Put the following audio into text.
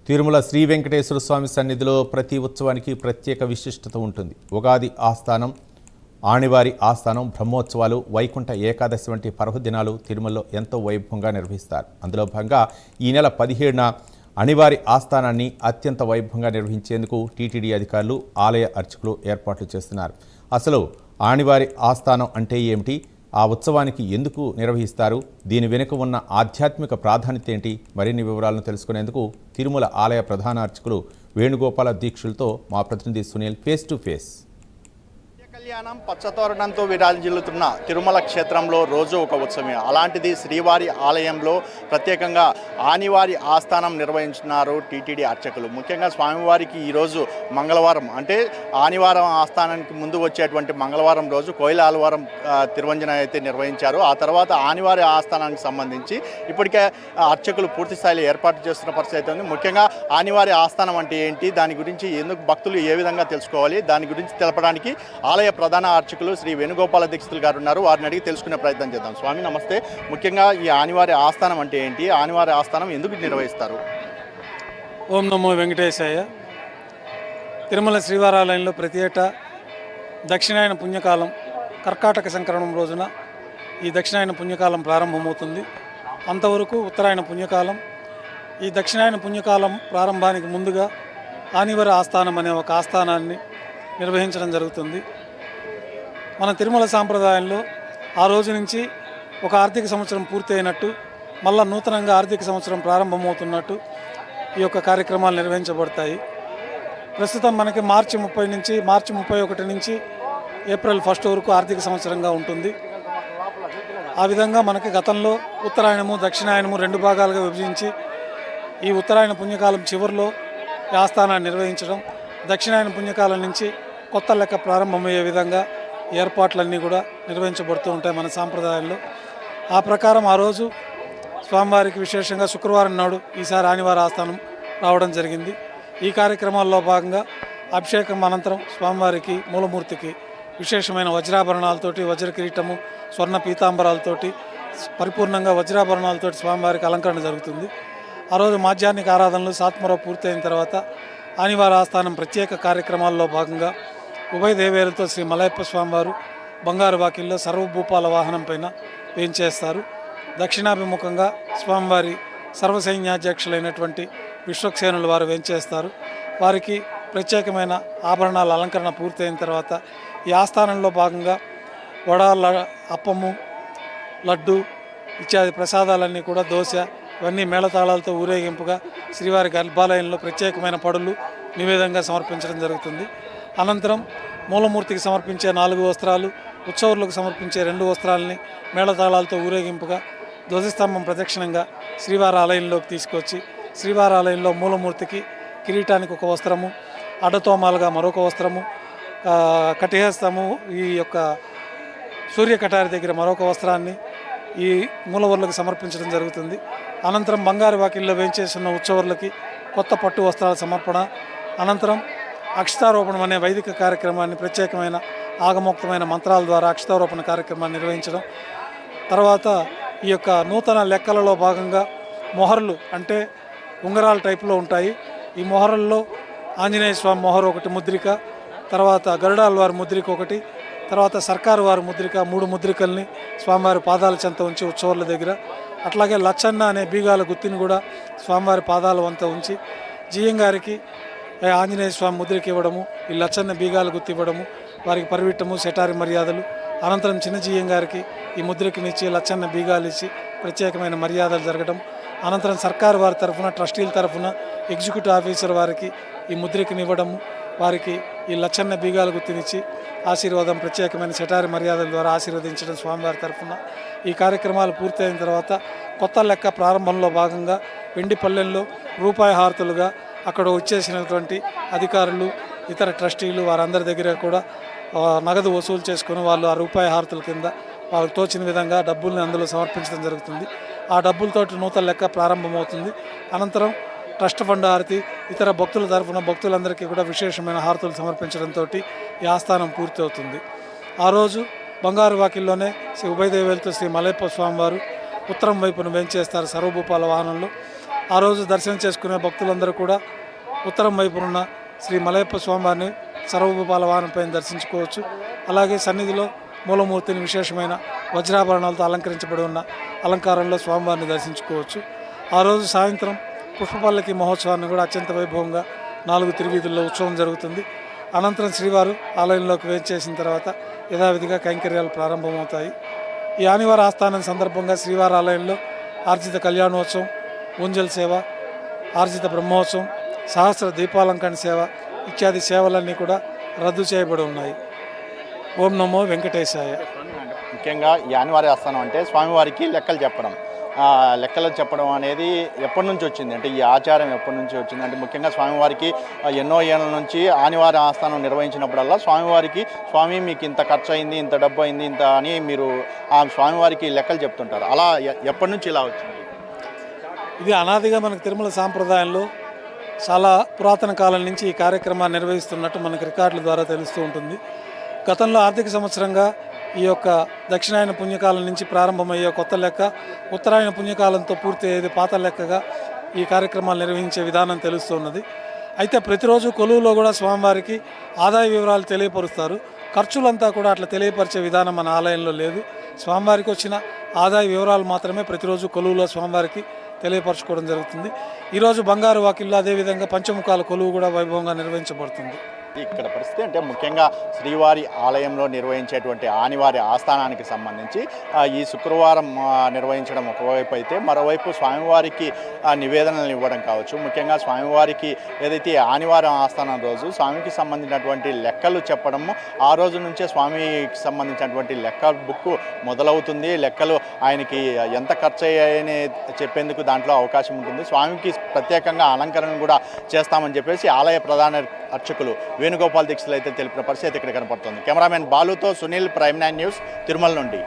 తిరుమల శ్రీ వెంకటేశ్వర స్వామి సన్నిధిలో ప్రతి ఉత్సవానికి ప్రత్యేక విశిష్టత ఉంటుంది. ఉగాది ఆస్థానం, ఆణివారి ఆస్థానం, బ్రహ్మోత్సవాలు, వైకుంఠ ఏకాదశి వంటి పర్వదినాలు తిరుమలలో ఎంతో వైభవంగా నిర్వహిస్తారు. అందులో భాగంగా ఈ నెల 17న అణివారి ఆస్థానాన్ని అత్యంత వైభవంగా నిర్వహించేందుకు టీటీడీ అధికారులు, ఆలయ అర్చకులు ఏర్పాట్లు చేస్తున్నారు. అసలు ఆణివారి ఆస్థానం అంటే ఏమిటి? ఆ ఉత్సవానికి ఎందుకు నిర్వహిస్తారు? దీని వెనుక ఉన్న ఆధ్యాత్మిక ప్రాధాన్యత ఏంటి? మరిన్ని వివరాలను తెలుసుకునేందుకు తిరుమల ఆలయ ప్రధాన అర్చకులు వేణుగోపాల దీక్షలతో మా ప్రతినిధి సునీల్ ఫేస్ టు ఫేస్. కళ్యాణం పచ్చతోరణంతో విరాజిల్లుతున్న తిరుమల క్షేత్రంలో రోజు ఒక ఉత్సవమే. అలాంటిది శ్రీవారి ఆలయంలో ప్రత్యేకంగా ఆనివారి ఆస్థానం నిర్వహించున్నారు టీటీడీ అర్చకులు. ముఖ్యంగా స్వామివారికి ఈరోజు మంగళవారం, అంటే ఆనివారం ఆస్థానానికి ముందు వచ్చేటువంటి మంగళవారం రోజు కోయిల ఆలవారం తిరువంజన అయితే నిర్వహించారు. ఆ తర్వాత ఆనివారి ఆస్థానానికి సంబంధించి ఇప్పటికే అర్చకులు పూర్తి స్థాయిలో ఏర్పాటు చేస్తున్న పరిస్థితి అయితే ఉంది. ముఖ్యంగా ఆనివారి ఆస్థానం అంటే ఏంటి, దాని గురించి ఎందుకు భక్తులు ఏ విధంగా తెలుసుకోవాలి, దాని గురించి తెలపడానికి ఆలయ ప్రధాన అర్చకులు శ్రీ వేణుగోపాల దీక్షితులు గారు ఉన్నారు. వారిని అడిగి తెలుసుకునే ప్రయత్నం చేద్దాం. స్వామి నమస్తే. ముఖ్యంగా ఈ ఆనివారి ఆస్థానం అంటే ఏంటి, ఆనివారి ఆస్థానం ఎందుకు నిర్వహిస్తారు? ఓం నమో వెంకటేశాయ. తిరుమల శ్రీవారాలయంలో ప్రతి ఏటా దక్షిణాయన పుణ్యకాలం కర్కాటక సంక్రమణం రోజున ఈ దక్షిణాయన పుణ్యకాలం ప్రారంభమవుతుంది. అంతవరకు ఉత్తరాయణ పుణ్యకాలం. ఈ దక్షిణాయన పుణ్యకాలం ప్రారంభానికి ముందుగా ఆనివారి ఆస్థానం అనే ఒక ఆస్థానాన్ని నిర్వహించడం జరుగుతుంది. మన తిరుమల సాంప్రదాయంలో ఆ రోజు నుంచి ఒక ఆర్థిక సంవత్సరం పూర్తి అయినట్టు, మళ్ళా నూతనంగా ఆర్థిక సంవత్సరం ప్రారంభమవుతున్నట్టు ఈ యొక్క కార్యక్రమాలు నిర్వహించబడతాయి. ప్రస్తుతం మనకి మార్చి 31 నుంచి ఏప్రిల్ 1 వరకు ఆర్థిక సంవత్సరంగా ఉంటుంది. ఆ విధంగా మనకి గతంలో ఉత్తరాయణము, దక్షిణాయనము 2 భాగాలుగా విభజించి ఈ ఉత్తరాయణ పుణ్యకాలం చివరిలో ఈ ఆస్థానాన్ని నిర్వహించడం, దక్షిణాయన పుణ్యకాలం నుంచి కొత్త లెక్క ప్రారంభమయ్యే విధంగా ఏర్పాట్లన్నీ కూడా నిర్వహించబడుతూ ఉంటాయి మన సాంప్రదాయంలో. ఆ ప్రకారం ఆ రోజు స్వామివారికి విశేషంగా శుక్రవారం నాడు ఈసారి ఆనివారి ఆస్థానం రావడం జరిగింది. ఈ కార్యక్రమాల్లో భాగంగా అభిషేకం అనంతరం స్వామివారికి మూలమూర్తికి విశేషమైన వజ్రాభరణాలతోటి, వజ్ర కిరీటము, స్వర్ణ పీతాంబరాలతోటి పరిపూర్ణంగా వజ్రాభరణాలతోటి స్వామివారికి అలంకరణ జరుగుతుంది. ఆ రోజు మాధ్యాహ్నిక ఆరాధనలు సాత్మర పూర్తయిన తర్వాత ఆనివారి ఆస్థానం ప్రత్యేక కార్యక్రమాల్లో భాగంగా ఉభయ దేవేరులతో శ్రీ మలయప్ప స్వామివారు బంగారు వాకిల్లో సర్వభూపాల వాహనం పైన వేంచేస్తారు. దక్షిణాభిముఖంగా స్వామివారి సర్వసైన్యాధ్యక్షులైనటువంటి విశ్వక్సేనులు వారు వేంచేస్తారు. వారికి ప్రత్యేకమైన ఆభరణాల అలంకరణ పూర్తయిన తర్వాత ఈ ఆస్థానంలో భాగంగా వడాల, అప్పము, లడ్డు ఇత్యాది ప్రసాదాలన్నీ కూడా, దోశ ఇవన్నీ మేళతాళాలతో ఊరేగింపుగా శ్రీవారి గర్భాలయంలో ప్రత్యేకమైన పడులు నివేదంగా సమర్పించడం జరుగుతుంది. అనంతరం మూలమూర్తికి సమర్పించే 4 వస్త్రాలు, ఉత్సవులకు సమర్పించే 2 వస్త్రాలని మేళతాళాలతో ఊరేగింపుగా ధ్వజస్తంభం ప్రదక్షిణంగా శ్రీవారి ఆలయంలోకి తీసుకొచ్చి శ్రీవారి ఆలయంలో మూలమూర్తికి కిరీటానికి 1 వస్త్రము, అడ్డతోమాలుగా మరొక వస్త్రము, కటిహస్తము, ఈ యొక్క సూర్యకటారి దగ్గర మరొక వస్త్రాన్ని ఈ మూలవర్లకు సమర్పించడం జరుగుతుంది. అనంతరం బంగారు వాకిల్లో వేంచేస్తున్న ఉత్సవర్లకి కొత్త పట్టు వస్త్రాల సమర్పణ, అనంతరం అక్షతారోపణం అనే వైదిక కార్యక్రమాన్ని ప్రత్యేకమైన ఆగమోక్తమైన మంత్రాల ద్వారా అక్షతారోపణ కార్యక్రమాన్ని నిర్వహించడం, తర్వాత ఈ యొక్క నూతన లెక్కలలో భాగంగా మొహర్లు అంటే ఉంగరాల టైపులో ఉంటాయి. ఈ మొహరల్లో ఆంజనేయ స్వామి మొహర్ ఒకటి ముద్రిక, తర్వాత గరుడాల వారి ముద్రిక ఒకటి, తర్వాత సర్కారు వారి ముద్రిక, 3 ముద్రికల్ని స్వామివారి పాదాల చెంత ఉంచి ఉత్సవాల దగ్గర, అట్లాగే లచ్చన్న అనే బీగాల గుత్తిని కూడా స్వామివారి పాదాల వంత ఉంచి జిఎం గారికి ఆంజనేయ స్వామి ముద్రిక ఇవ్వడము, ఈ లచ్చన్న బీగాల గుత్తి ఇవ్వడము, వారికి పరివిట్టము, సెటారి మర్యాదలు, అనంతరం చిన్న జిఎం గారికి ఈ ముద్రికనిచ్చి లచ్చన్న బీగాలు ఇచ్చి ప్రత్యేకమైన మర్యాదలు జరగడం, అనంతరం సర్కారు వారి తరఫున, ట్రస్టీల తరఫున ఎగ్జిక్యూటివ్ ఆఫీసర్ వారికి ఈ ముద్రికని ఇవ్వడము, వారికి ఈ లచ్చన్న బీగాల గుర్తినిచ్చి ఆశీర్వాదం, ప్రత్యేకమైన సెటారి మర్యాదల ద్వారా ఆశీర్వదించడం స్వామివారి తరఫున. ఈ కార్యక్రమాలు పూర్తయిన తర్వాత కొత్త లెక్క ప్రారంభంలో భాగంగా వెండి పల్లెల్లో రూపాయి హారతులుగా అక్కడ వచ్చేసినటువంటి అధికారులు, ఇతర ట్రస్టీలు వారందరి దగ్గర కూడా నగదు వసూలు చేసుకుని వాళ్ళు ఆ రూపాయి హారతుల కింద వాళ్ళకు తోచిన విధంగా డబ్బుల్ని అందులో సమర్పించడం జరుగుతుంది. ఆ డబ్బులతోటి నూతన లెక్క ప్రారంభమవుతుంది. అనంతరం ట్రస్ట్ ఫండ్ హారతి, ఇతర భక్తుల తరఫున భక్తులందరికీ కూడా విశేషమైన హారతులు సమర్పించడంతో ఈ ఆస్థానం పూర్తి అవుతుంది. ఆ రోజు బంగారు వాకిల్లోనే శ్రీ ఉభయదేవేలతో శ్రీ మలయప్ప స్వామివారు ఉత్తరం వైపున వేంచేస్తారు సర్వభూపాల వాహనంలో. ఆ రోజు దర్శనం చేసుకునే భక్తులందరూ కూడా ఉత్తరం వైపునున్న శ్రీ మలయప్ప స్వామివారిని సర్వభూపాల వాహనంపై దర్శించుకోవచ్చు. అలాగే సన్నిధిలో మూలమూర్తిని విశేషమైన వజ్రాభరణాలతో అలంకరించబడి ఉన్న అలంకారంలో స్వామివారిని దర్శించుకోవచ్చు. ఆ రోజు సాయంత్రం పుష్పపల్లకి మహోత్సవాన్ని కూడా అత్యంత వైభవంగా 4 తిరువీధుల్లో ఉత్సవం జరుగుతుంది. అనంతరం శ్రీవారు ఆలయంలోకి వేంచేసిన తర్వాత యథావిధిగా కైంకర్యాలు ప్రారంభమవుతాయి. ఈ ఆనివార ఆస్థానం సందర్భంగా శ్రీవారి ఆలయంలో ఆర్జిత కళ్యాణోత్సవం, ఊంజల్ సేవ, ఆర్జిత బ్రహ్మోత్సవం, సహస్ర దీపాలంకరణ సేవ ఇత్యాది సేవలన్నీ కూడా రద్దు చేయబడి ఉన్నాయి. ఓం నమో వెంకటేశాయ. ముఖ్యంగా ఈ ఆనివారి ఆస్థానం అంటే స్వామివారికి లెక్కలు చెప్పడం అనేది ఎప్పటి నుంచి వచ్చింది, అంటే ఈ ఆచారం ఎప్పటి నుంచి వచ్చింది అంటే ముఖ్యంగా స్వామివారికి ఎన్నో ఏళ్ళ నుంచి ఆనివారి ఆస్థానం నిర్వహించినప్పుడల్లా స్వామి మీకు ఇంత ఖర్చు అయింది, ఇంత డబ్బు అయింది, ఇంత అని మీరు ఆ స్వామివారికి లెక్కలు చెప్తుంటారు. అలా ఎప్పటి నుంచి ఇలా వచ్చింది? ఇది అనాదిగా మనకు తిరుమల సాంప్రదాయంలో చాలా పురాతన కాలం నుంచి ఈ కార్యక్రమాన్ని నిర్వహిస్తున్నట్టు మనకు రికార్డుల ద్వారా తెలుస్తూ ఉంటుంది. గతంలో ఆర్థిక సంవత్సరంగా ఈ యొక్క దక్షిణాయన పుణ్యకాలం నుంచి ప్రారంభమయ్యే కొత్త లెక్క, ఉత్తరాయణ పుణ్యకాలంతో పూర్తి అయ్యేది పాత లెక్కగా ఈ కార్యక్రమాలు నిర్వహించే విధానం తెలుస్తున్నది. అయితే ప్రతిరోజు కొలువులో కూడా స్వామివారికి ఆదాయ వివరాలు తెలియపరుస్తారు. ఖర్చులంతా కూడా అట్లా తెలియపరిచే విధానం మన ఆలయంలో లేదు. స్వామివారికి వచ్చిన ఆదాయ వివరాలు మాత్రమే ప్రతిరోజు కొలువులో స్వామివారికి తెలియపరచుకోవడం జరుగుతుంది. ఈరోజు బంగారు వాకిల్లో అదేవిధంగా పంచముఖాల కొలువు కూడా వైభవంగా నిర్వహించబడుతుంది. ఇక్కడ పరిస్థితి అంటే ముఖ్యంగా శ్రీవారి ఆలయంలో నిర్వహించేటువంటి ఆనివారి ఆస్థానానికి సంబంధించి ఈ శుక్రవారం నిర్వహించడం ఒకవైపు అయితే, మరోవైపు స్వామివారికి నివేదనలు ఇవ్వడం కావచ్చు. ముఖ్యంగా స్వామివారికి ఏదైతే ఆనివారం ఆస్థానం రోజు స్వామికి సంబంధించినటువంటి లెక్కలు చెప్పడము, ఆ రోజు నుంచే స్వామికి సంబంధించినటువంటి లెక్క బుక్ మొదలవుతుంది. లెక్కలు ఆయనకి ఎంత ఖర్చు అయ్యాయని చెప్పేందుకు దాంట్లో అవకాశం ఉంటుంది. స్వామికి ప్రత్యేకంగా అలంకరణ కూడా చేస్తామని చెప్పేసి ఆలయ ప్రధాన అర్చకులు వేణుగోపాల్ దీక్షలు అయితే తెలిపిన పరిస్థితి ఇక్కడ కనపడుతుంది. కెమెరామెన్ బాలుతో సునీల్, ప్రైమ్ 9 న్యూస్, తిరుమల నుండి.